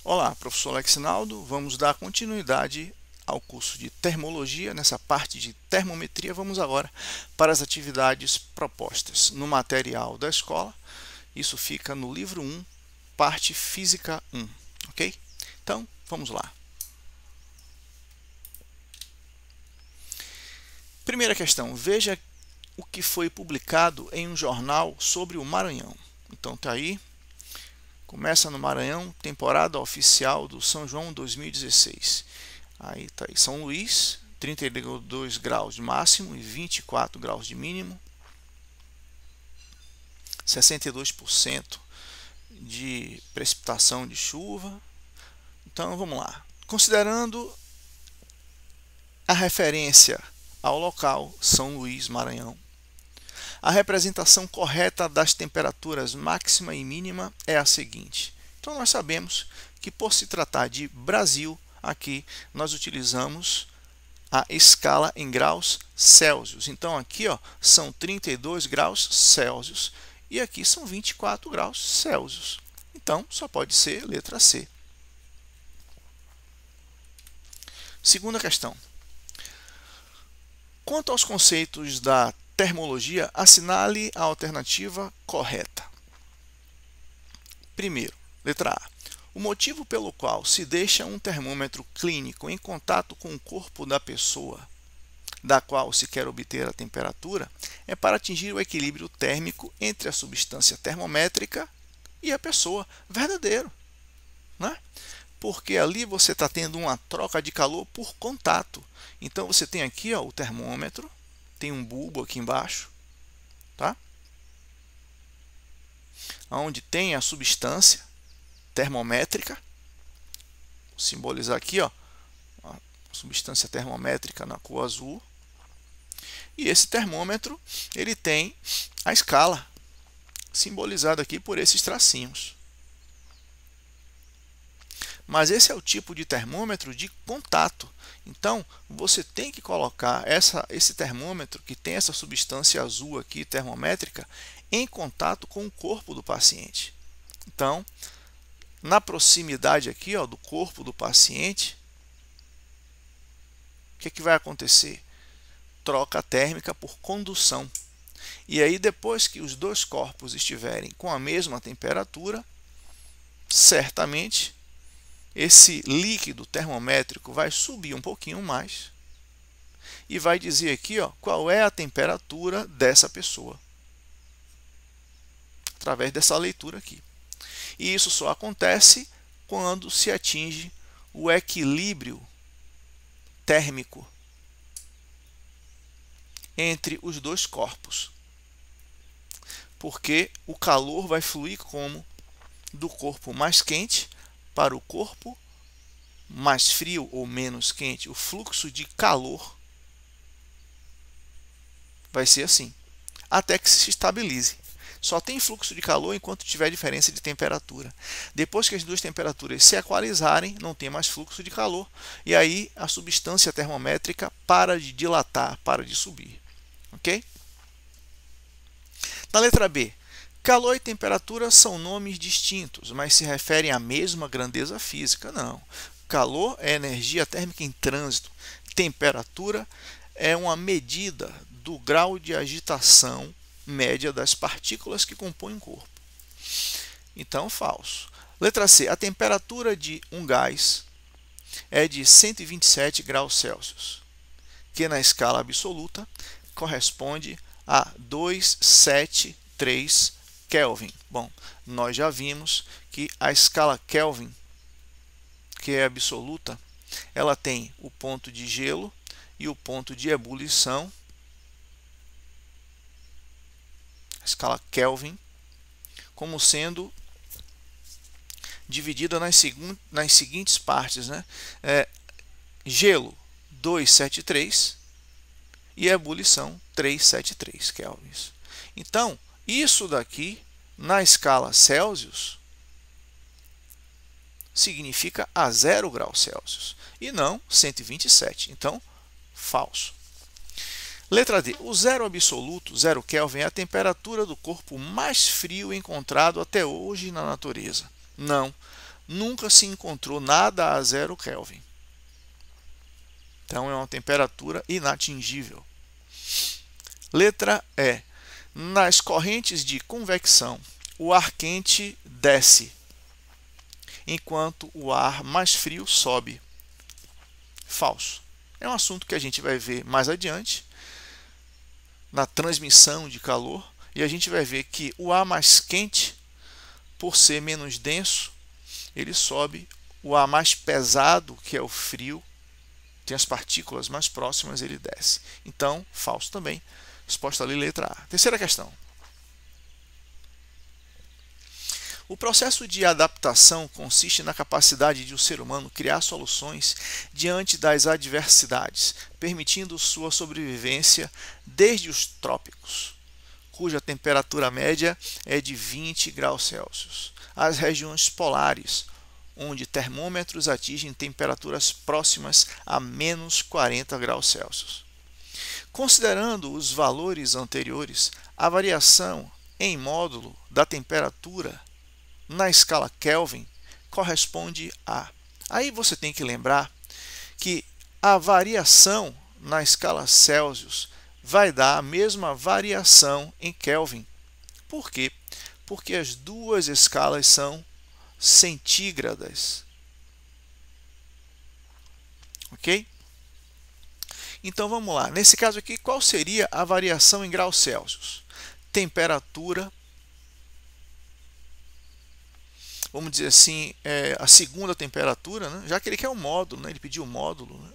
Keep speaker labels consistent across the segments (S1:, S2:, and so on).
S1: Olá, professor Alexinaldo, vamos dar continuidade ao curso de termologia. Nessa parte de termometria, vamos agora para as atividades propostas no material da escola. Isso fica no livro 1, parte física 1, ok? Então, vamos lá. Primeira questão, veja o que foi publicado em um jornal sobre o Maranhão. Então, tá aí. Começa no Maranhão, temporada oficial do São João 2016. Aí tá aí, São Luís, 32 graus de máximo e 24 graus de mínimo. 62% de precipitação de chuva. Então vamos lá. Considerando a referência ao local, São Luís, Maranhão, a representação correta das temperaturas máxima e mínima é a seguinte. Então nós sabemos que, por se tratar de Brasil, aqui nós utilizamos a escala em graus Celsius. Então aqui são 32 graus Celsius e aqui são 24 graus Celsius. Então só pode ser letra C. Segunda questão. Quanto aos conceitos da termologia, assinale a alternativa correta. Primeiro, letra A. O motivo pelo qual se deixa um termômetro clínico em contato com o corpo da pessoa, da qual se quer obter a temperatura, é para atingir o equilíbrio térmico entre a substância termométrica e a pessoa. Verdadeiro, né? Porque ali você está tendo uma troca de calor por contato. Então você tem aqui o termômetro, tem um bulbo aqui embaixo, tá? Onde tem a substância termométrica. Vou simbolizar aqui, a substância termométrica na cor azul. E esse termômetro, ele tem a escala, simbolizada aqui por esses tracinhos. Mas esse é o tipo de termômetro de contato. Então, você tem que colocar esse termômetro, que tem essa substância azul aqui, termométrica, em contato com o corpo do paciente. Então, na proximidade aqui do corpo do paciente, o que vai acontecer? Troca térmica por condução. E aí, depois que os dois corpos estiverem com a mesma temperatura, certamente esse líquido termométrico vai subir um pouquinho mais e vai dizer aqui qual é a temperatura dessa pessoa, através dessa leitura aqui. E isso só acontece quando se atinge o equilíbrio térmico entre os dois corpos, porque o calor vai fluir como do corpo mais quente para o corpo mais frio ou menos quente. O fluxo de calor vai ser assim, até que se estabilize. Só tem fluxo de calor enquanto tiver diferença de temperatura. Depois que as duas temperaturas se equalizarem, não tem mais fluxo de calor. E aí a substância termométrica para de dilatar, para de subir. Ok? Na letra B. Calor e temperatura são nomes distintos, mas se referem à mesma grandeza física. Não. Calor é energia térmica em trânsito. Temperatura é uma medida do grau de agitação média das partículas que compõem o corpo. Então, falso. Letra C. A temperatura de um gás é de 127 graus Celsius, que na escala absoluta corresponde a 273 Kelvin. Bom, nós já vimos que a escala Kelvin, que é absoluta, ela tem o ponto de gelo e o ponto de ebulição. A escala Kelvin como sendo dividida nas seguintes partes, né? Gelo 273 e ebulição 373 kelvins. Então, isso daqui na escala Celsius significa a 0 graus Celsius e não 127. Então, falso. Letra D. O zero absoluto, 0 Kelvin, é a temperatura do corpo mais frio encontrado até hoje na natureza. Não. nunca se encontrou nada a 0 Kelvin. Então é uma temperatura inatingível. Letra E. Nas correntes de convecção, o ar quente desce, enquanto o ar mais frio sobe. Falso. É um assunto que a gente vai ver mais adiante, na transmissão de calor, e a gente vai ver que o ar mais quente, por ser menos denso, ele sobe. O ar mais pesado, que é o frio, tem as partículas mais próximas, ele desce. Então, falso também. Resposta ali, letra A. Terceira questão. O processo de adaptação consiste na capacidade de o ser humano criar soluções diante das adversidades, permitindo sua sobrevivência desde os trópicos, cuja temperatura média é de 20 graus Celsius, às regiões polares, onde termômetros atingem temperaturas próximas a menos 40 graus Celsius. Considerando os valores anteriores, a variação em módulo da temperatura na escala Kelvin corresponde a... Aí você tem que lembrar que a variação na escala Celsius vai dar a mesma variação em Kelvin. Por quê? Porque as duas escalas são centígradas. Ok? Então vamos lá. Nesse caso aqui, qual seria a variação em graus Celsius? Temperatura, vamos dizer assim, a segunda temperatura, né? Já que ele quer um módulo, né? Ele pediu um módulo. Né?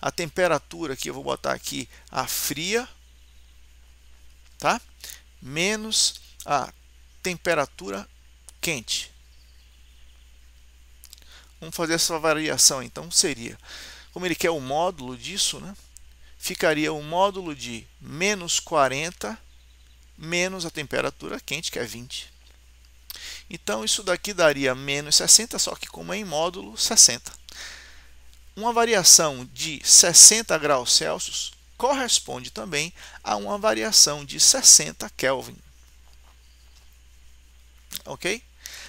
S1: A temperatura que eu vou botar aqui, a fria, tá? Menos a temperatura quente. Vamos fazer essa variação, então seria, como ele quer o módulo disso, né? Ficaria o módulo de menos 40 menos a temperatura quente, que é 20. Então, isso daqui daria menos 60, só que como é em módulo, 60. Uma variação de 60 graus Celsius corresponde também a uma variação de 60 Kelvin. Ok?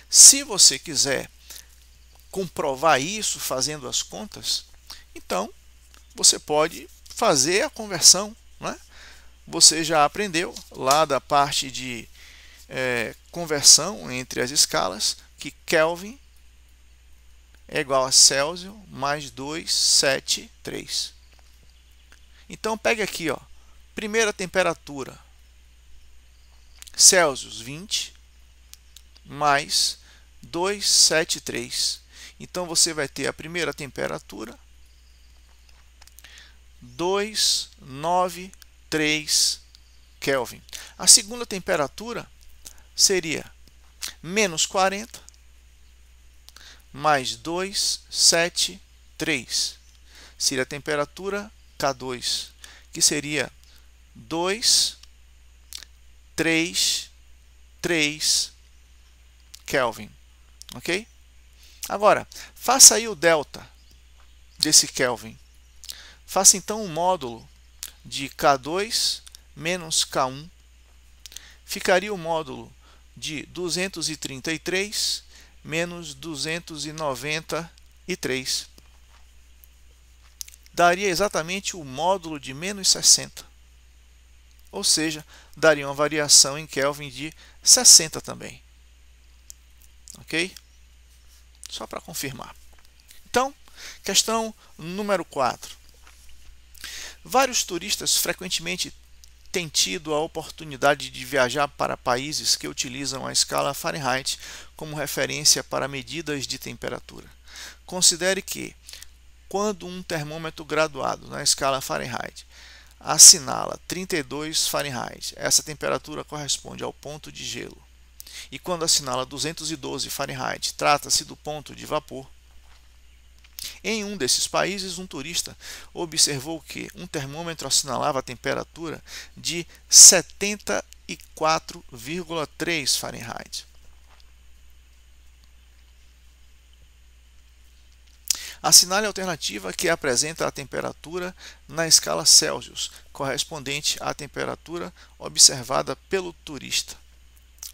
S1: Se você quiser comprovar isso fazendo as contas, então você pode fazer a conversão, né? Você já aprendeu lá da parte de conversão entre as escalas, que Kelvin é igual a Celsius mais 273. Então, pegue aqui, ó, primeira temperatura, Celsius 20, mais 273. Então, você vai ter a primeira temperatura, 293 Kelvin. A segunda temperatura seria menos 40 mais 273. Seria a temperatura K2, que seria 233 Kelvin. Ok? Agora, faça aí o delta desse Kelvin. Faça então o módulo de K2 menos K1. Ficaria o módulo de 233 menos 293. Daria exatamente o módulo de menos 60. Ou seja, daria uma variação em Kelvin de 60 também. Ok? Só para confirmar. Então, questão número 4. Vários turistas frequentemente têm tido a oportunidade de viajar para países que utilizam a escala Fahrenheit como referência para medidas de temperatura. Considere que, quando um termômetro graduado na escala Fahrenheit assinala 32 Fahrenheit, essa temperatura corresponde ao ponto de gelo. E quando assinala 212 Fahrenheit, trata-se do ponto de vapor. Em um desses países, um turista observou que um termômetro assinalava a temperatura de 74,3 Fahrenheit. Assinale a alternativa que apresenta a temperatura na escala Celsius, correspondente à temperatura observada pelo turista.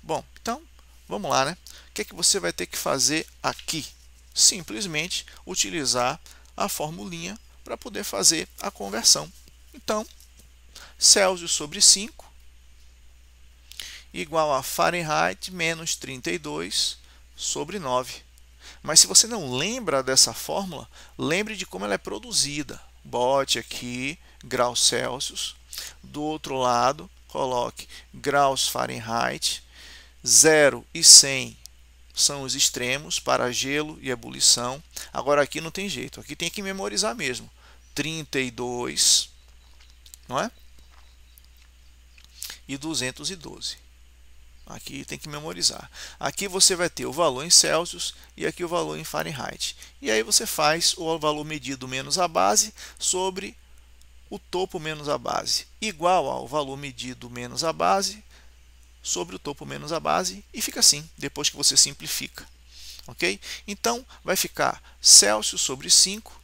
S1: Bom, então, vamos lá, né? O que é que você vai ter que fazer aqui? Simplesmente utilizar a formulinha para poder fazer a conversão. Então, Celsius sobre 5 igual a Fahrenheit menos 32 sobre 9. Mas se você não lembra dessa fórmula, lembre de como ela é produzida. Bote aqui graus Celsius. Do outro lado, coloque graus Fahrenheit. 0 e 100 são os extremos para gelo e ebulição. Agora aqui não tem jeito, aqui tem que memorizar mesmo. 32, não é? E 212. Aqui tem que memorizar. Aqui você vai ter o valor em Celsius e aqui o valor em Fahrenheit. E aí você faz o valor medido menos a base sobre o topo menos a base, igual ao valor medido menos a base sobre o topo menos a base, e fica assim, depois que você simplifica. Ok? Então, vai ficar Celsius sobre 5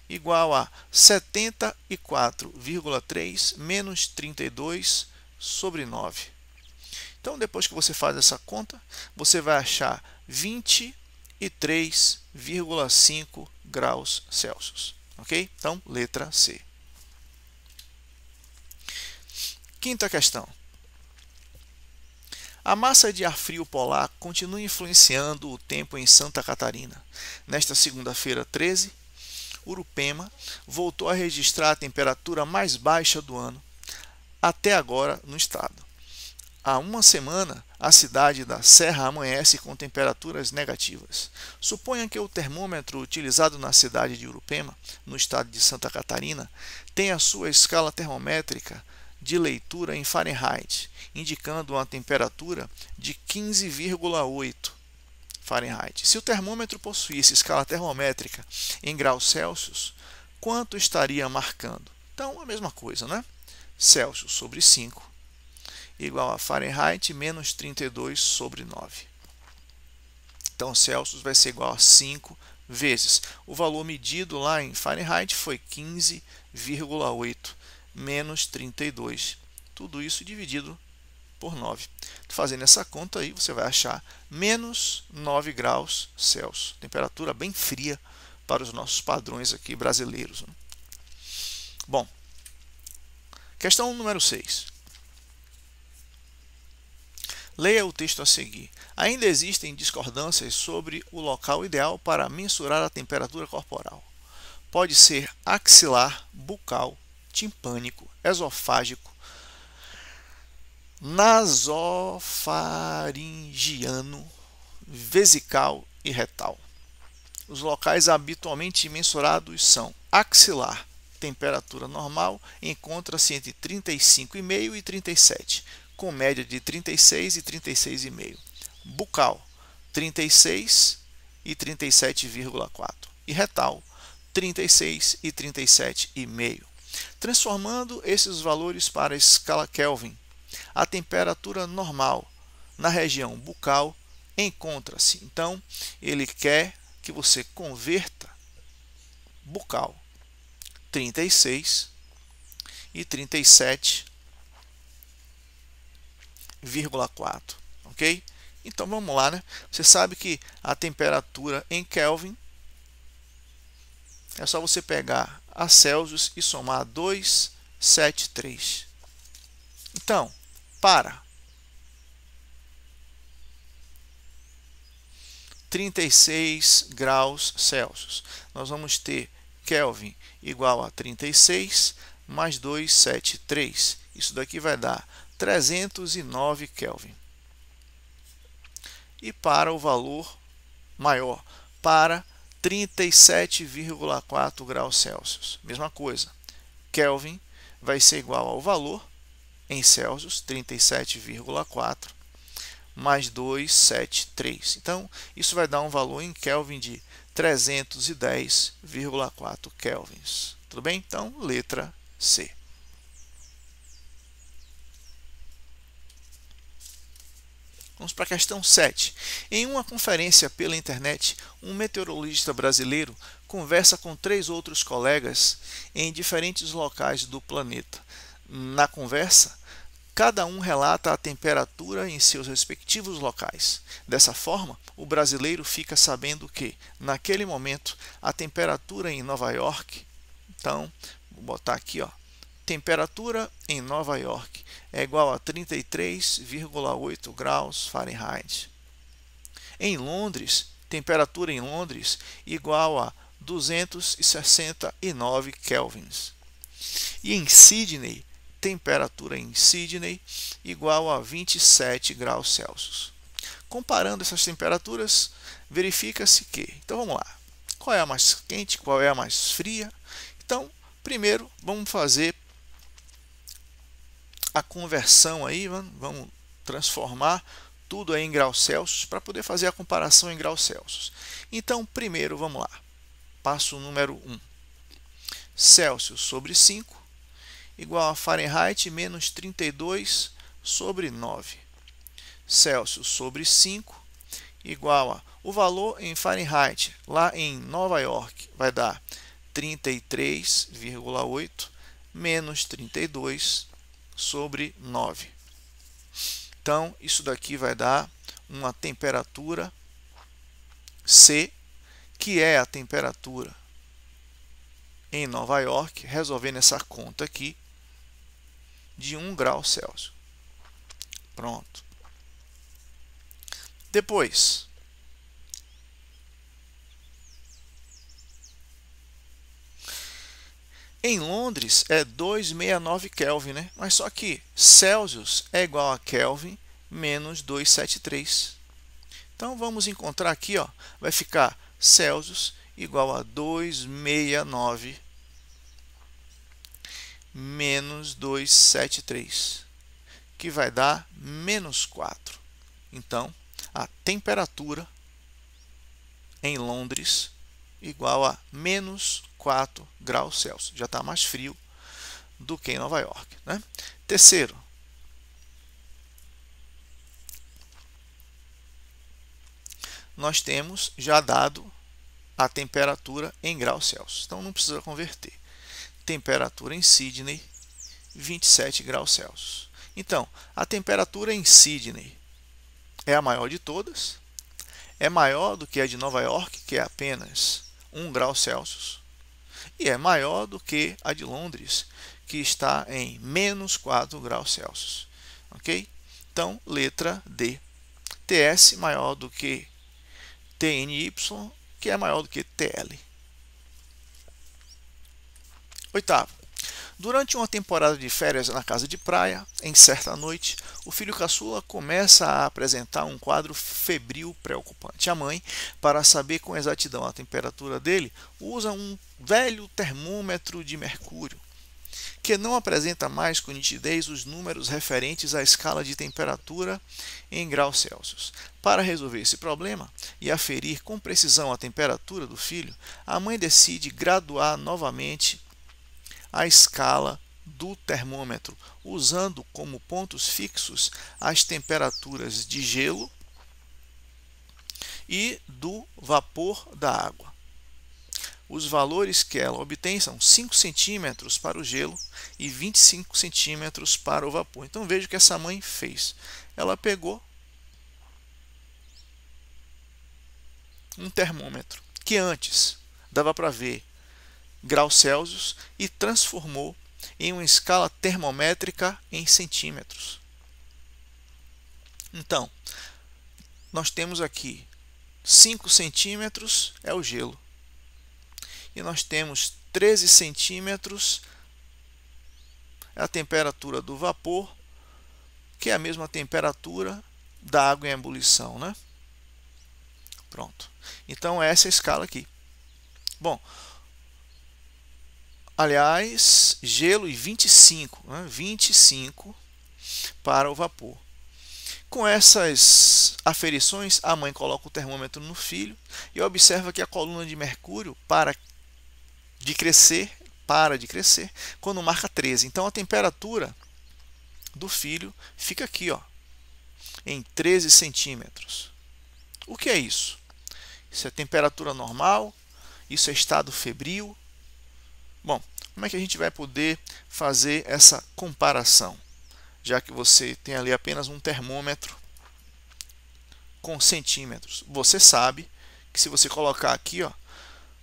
S1: igual a 74,3 menos 32 sobre 9. Então, depois que você faz essa conta, você vai achar 23,5 graus Celsius. Ok? Então, letra C. Quinta questão. A massa de ar frio polar continua influenciando o tempo em Santa Catarina. Nesta segunda-feira 13, Urupema voltou a registrar a temperatura mais baixa do ano até agora no estado. Há uma semana, a cidade da Serra amanhece com temperaturas negativas. Suponha que o termômetro utilizado na cidade de Urupema, no estado de Santa Catarina, tenha sua escala termométrica de leitura em Fahrenheit, indicando uma temperatura de 15,8 Fahrenheit. Se o termômetro possuísse escala termométrica em graus Celsius, quanto estaria marcando? Então, a mesma coisa, né? Celsius sobre 5 igual a Fahrenheit menos 32 sobre 9. Então, Celsius vai ser igual a 5 vezes. O valor medido lá em Fahrenheit foi 15,8 menos 32. Tudo isso dividido por 9. Fazendo essa conta aí, você vai achar menos 9 graus Celsius. Temperatura bem fria para os nossos padrões aqui brasileiros. Bom, questão número 6. Leia o texto a seguir. Ainda existem discordâncias sobre o local ideal para mensurar a temperatura corporal. Pode ser axilar, bucal, timpânico, esofágico, nasofaringiano, vesical e retal. Os locais habitualmente mensurados são axilar, temperatura normal, encontra-se entre 35,5 e 37, com média de 36 e 36,5. Bucal, 36 e 37,4. E retal, 36 e 37,5. Transformando esses valores para a escala Kelvin, a temperatura normal na região bucal encontra-se. Então, ele quer que você converta bucal 36 e 37,4, ok? Então vamos lá, né? Você sabe que a temperatura em Kelvin é só você pegar a Celsius e somar 273. Então, para 36 graus Celsius, nós vamos ter Kelvin igual a 36 mais 273. Isso daqui vai dar 309 Kelvin. E para o valor maior, para 37,4 graus Celsius, mesma coisa. Kelvin vai ser igual ao valor em Celsius, 37,4 mais 273. Então, isso vai dar um valor em Kelvin de 310,4 kelvins. Tudo bem? Então, letra C. Vamos para a questão 7. Em uma conferência pela internet, um meteorologista brasileiro conversa com 3 outros colegas em diferentes locais do planeta. Na conversa, cada um relata a temperatura em seus respectivos locais. Dessa forma, o brasileiro fica sabendo que, naquele momento, a temperatura em Nova York, então, vou botar aqui, ó, temperatura em Nova York é igual a 33,8 graus Fahrenheit. Em Londres, temperatura em Londres igual a 269 kelvins. E em Sydney, temperatura em Sydney igual a 27 graus Celsius. Comparando essas temperaturas, verifica-se que, então vamos lá, qual é a mais quente, qual é a mais fria? Então, primeiro, vamos fazer a conversão aí, vamos transformar tudo aí em graus Celsius para poder fazer a comparação em graus Celsius. Então, primeiro, vamos lá. Passo número 1. Celsius sobre 5 igual a Fahrenheit menos 32 sobre 9. Celsius sobre 5 igual a, o valor em Fahrenheit, lá em Nova York, vai dar 33,8 menos 32 sobre 9. Então, isso daqui vai dar uma temperatura C, que é a temperatura em Nova York, resolvendo essa conta aqui, de 1 grau Celsius. Pronto. Depois, em Londres é 269 Kelvin, né? Mas só que Celsius é igual a Kelvin menos 273. Então vamos encontrar aqui, ó, vai ficar Celsius igual a 269 menos 273, que vai dar menos 4. Então, a temperatura em Londres igual a menos 4 graus Celsius. Já está mais frio do que em Nova York, né? Terceiro, nós temos já dado a temperatura em graus Celsius. Então, não precisa converter. Temperatura em Sydney, 27 graus Celsius. Então, a temperatura em Sydney é a maior de todas. É maior do que a de Nova York, que é apenas 1 grau Celsius. E é maior do que a de Londres, que está em menos 4 graus Celsius. Ok? Então, letra D. TS maior do que TNY, que é maior do que TL. Oitavo. Durante uma temporada de férias na casa de praia, em certa noite, o filho caçula começa a apresentar um quadro febril preocupante. A mãe, para saber com exatidão a temperatura dele, usa um velho termômetro de mercúrio, que não apresenta mais com nitidez os números referentes à escala de temperatura em graus Celsius. Para resolver esse problema e aferir com precisão a temperatura do filho, a mãe decide graduar novamente a escala do termômetro, usando como pontos fixos as temperaturas de gelo e do vapor da água. Os valores que ela obtém são 5 centímetros para o gelo e 25 centímetros para o vapor. Então veja o que essa mãe fez. Ela pegou um termômetro que antes dava para ver graus Celsius e transformou em uma escala termométrica em centímetros. Então, nós temos aqui 5 centímetros é o gelo. E nós temos 13 centímetros é a temperatura do vapor, que é a mesma temperatura da água em ebulição, né? Pronto. Então, essa é a escala aqui. Bom, aliás, gelo e 25, né? 25 para o vapor. Com essas aferições, a mãe coloca o termômetro no filho e observa que a coluna de mercúrio para de crescer quando marca 13. Então, a temperatura do filho fica aqui, ó, em 13 centímetros. O que é isso? Isso é temperatura normal? Isso é estado febril? Bom, como é que a gente vai poder fazer essa comparação? já que você tem ali apenas um termômetro com centímetros. Você sabe que se você colocar aqui, ó,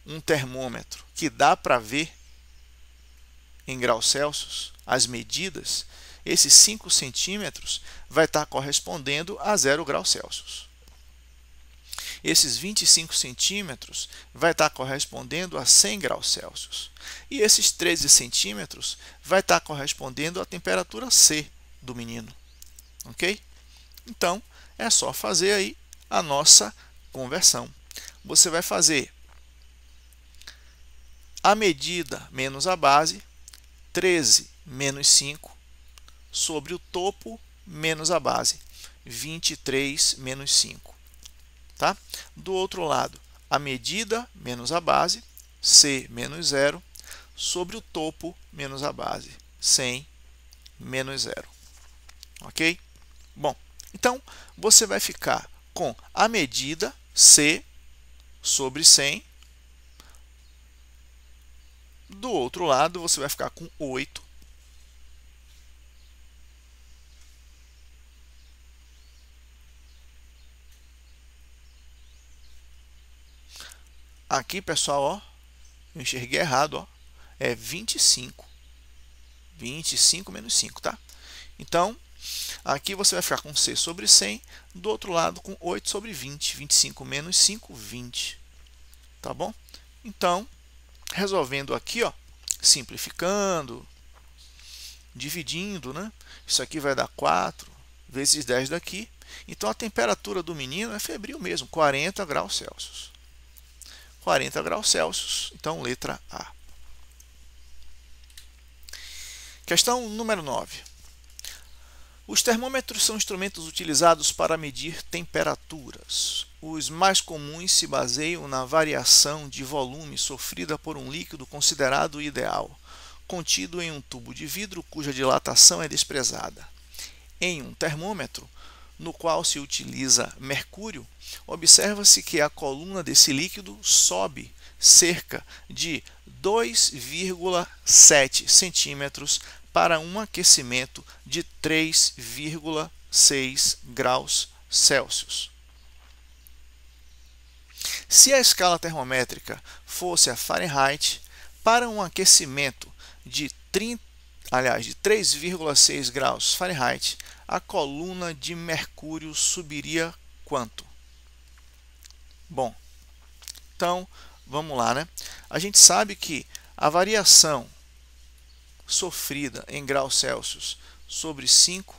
S1: um termômetro que dá para ver em graus Celsius as medidas, esses 5 centímetros vai estar correspondendo a 0 graus Celsius. Esses 25 centímetros vai estar correspondendo a 100 graus Celsius. E esses 13 centímetros vai estar correspondendo à temperatura C do menino. Ok? Então, é só fazer aí a nossa conversão. Você vai fazer a medida menos a base, 13 menos 5, sobre o topo menos a base, 23 menos 5. Tá? Do outro lado, a medida menos a base, C menos 0, sobre o topo menos a base, 100 menos 0. Ok? Bom, então você vai ficar com a medida C sobre 100. Do outro lado, você vai ficar com 8. Aqui, pessoal, ó, eu enxerguei errado, ó, é 25. 25 menos 5, tá? Então, aqui você vai ficar com C sobre 100, do outro lado com 8 sobre 20. 25 menos 5, 20. Tá bom? Então, resolvendo aqui, ó, simplificando, dividindo, né? Isso aqui vai dar 4 vezes 10 daqui. Então, a temperatura do menino é febril mesmo, 40 graus Celsius. 40 graus Celsius, então letra A. Questão número 9. Os termômetros são instrumentos utilizados para medir temperaturas. Os mais comuns se baseiam na variação de volume sofrida por um líquido considerado ideal, contido em um tubo de vidro cuja dilatação é desprezada. Em um termômetro, no qual se utiliza mercúrio, observa-se que a coluna desse líquido sobe cerca de 2,7 centímetros para um aquecimento de 3,6 graus Celsius. Se a escala termométrica fosse a Fahrenheit, para um aquecimento de 3,6 graus Fahrenheit, a coluna de mercúrio subiria quanto? Bom, então vamos lá, né? A gente sabe que a variação sofrida em graus Celsius sobre 5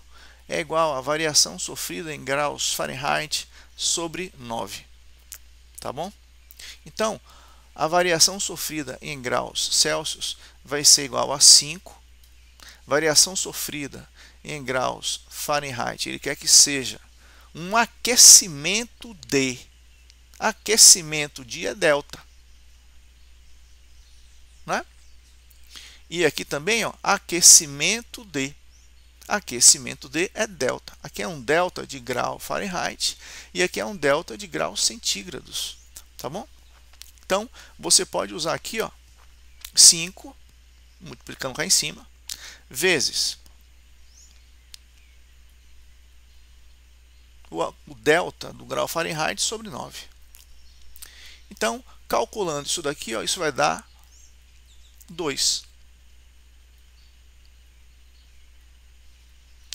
S1: é igual à variação sofrida em graus Fahrenheit sobre 9. Tá bom? Então, a variação sofrida em graus Celsius vai ser igual a 5. Variação sofrida em graus Fahrenheit, ele quer que seja um aquecimento de. Aquecimento de é delta. Né? E aqui também, ó, aquecimento de. Aquecimento de é delta. Aqui é um delta de grau Fahrenheit e aqui é um delta de graus centígrados. Tá bom? Então, você pode usar aqui, ó, 5, multiplicando cá em cima, vezes o delta do grau Fahrenheit sobre 9. Então, calculando isso daqui, ó, isso vai dar 2.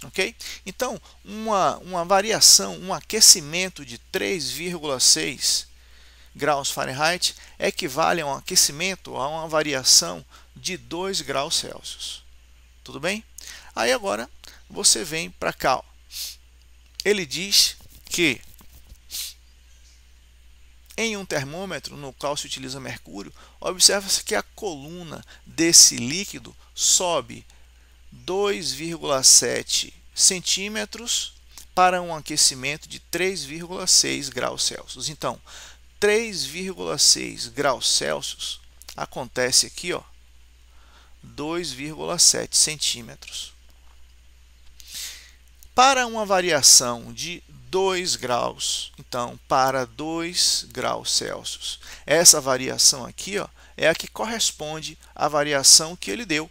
S1: Ok? Então, uma variação, um aquecimento de 3,6 graus Fahrenheit equivale a um aquecimento, a uma variação de 2 graus Celsius. Tudo bem? Aí agora você vem para cá. Ó. Ele diz que em um termômetro no qual se utiliza mercúrio, observa-se que a coluna desse líquido sobe 2,7 centímetros para um aquecimento de 3,6 graus Celsius. Então, 3,6 graus Celsius acontece aqui, ó, 2,7 centímetros. Para uma variação de 2 graus, então, para 2 graus Celsius, essa variação aqui, ó, é a que corresponde à variação que ele deu.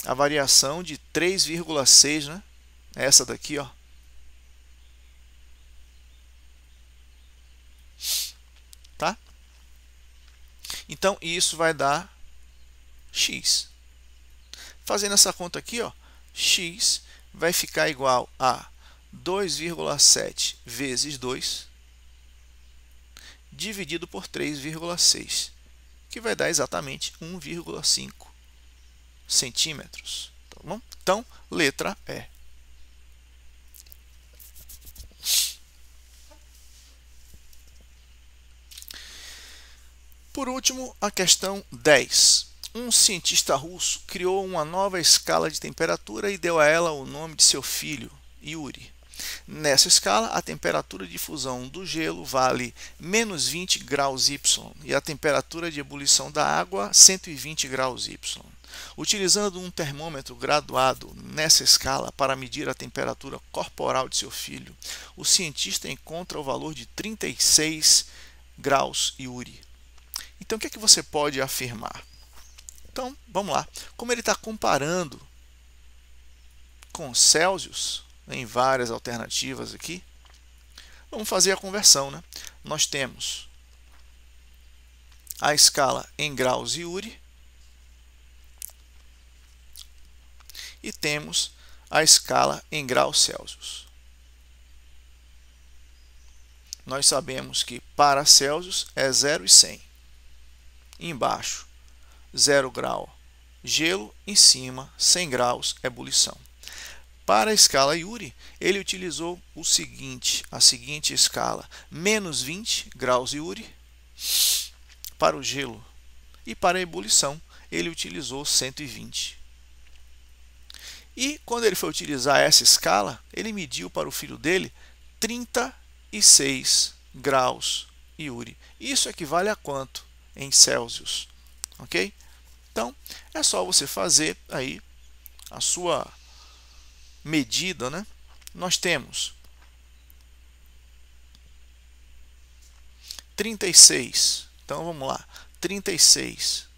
S1: a variação de 3,6, né? Essa daqui, ó. Tá? Então, isso vai dar x. Fazendo essa conta aqui, ó, x vai ficar igual a 2,7 vezes 2 dividido por 3,6, que vai dar exatamente 1,5 centímetros. Tá bom? Então, letra E. Por último, a questão 10. Um cientista russo criou uma nova escala de temperatura e deu a ela o nome de seu filho, Yuri. Nessa escala, a temperatura de fusão do gelo vale menos 20 graus Y e a temperatura de ebulição da água 120 graus Y. Utilizando um termômetro graduado nessa escala para medir a temperatura corporal de seu filho, o cientista encontra o valor de 36 graus Yuri. Então, o que é que você pode afirmar? Então, vamos lá. Como ele está comparando com Celsius, em várias alternativas aqui, vamos fazer a conversão, né? Nós temos a escala em graus Yuri e temos a escala em graus Celsius. Nós sabemos que para Celsius é 0 e 100. Embaixo, 0 grau, gelo, em cima, 100 graus, ebulição. Para a escala Yuri, ele utilizou a seguinte escala, menos 20 graus Yuri para o gelo. E para a ebulição, ele utilizou 120. E quando ele foi utilizar essa escala, ele mediu para o filho dele 36 graus Yuri. Isso equivale a quanto em Celsius? Ok? Então, é só você fazer aí a sua medida, né? Nós temos 36. Então, vamos lá. 36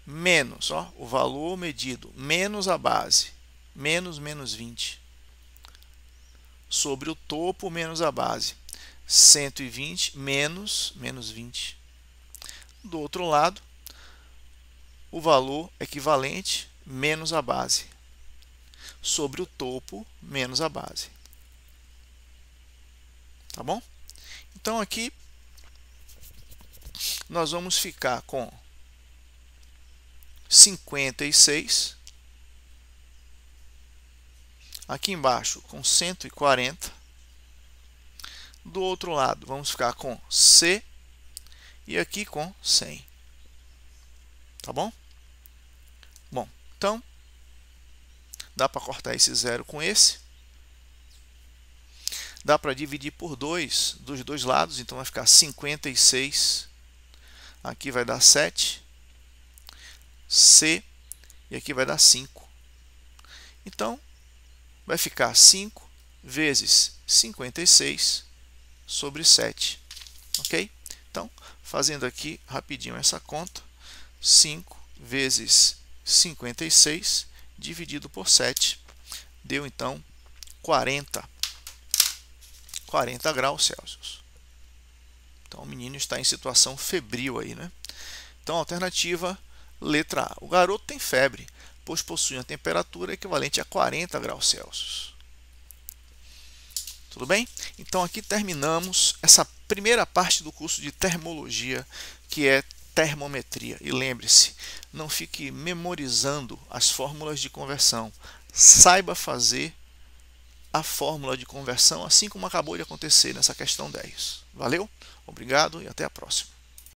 S1: menos, ó, o valor medido, menos a base, menos 20, sobre o topo menos a base, 120 menos 20. Do outro lado, o valor equivalente menos a base, sobre o topo menos a base. Tá bom? Então, aqui nós vamos ficar com 56, aqui embaixo com 140, do outro lado vamos ficar com C e aqui com 100. Tá bom? Bom, então dá para cortar esse zero com esse. Dá para dividir por 2 dos dois lados, então vai ficar 56. Aqui vai dar 7. C e aqui vai dar 5. Então, vai ficar 5 vezes 56 sobre 7. Ok? Então, fazendo aqui rapidinho essa conta, 5 vezes 56 dividido por 7 deu então 40 graus Celsius. Então, o menino está em situação febril aí, né? Então, a alternativa letra A. O garoto tem febre, pois possui uma temperatura equivalente a 40 graus Celsius. Tudo bem? Então, aqui terminamos essa primeira parte do curso de termologia, que é termometria. E lembre-se, não fique memorizando as fórmulas de conversão. Saiba fazer a fórmula de conversão, assim como acabou de acontecer nessa questão 10. Valeu? Obrigado e até a próxima.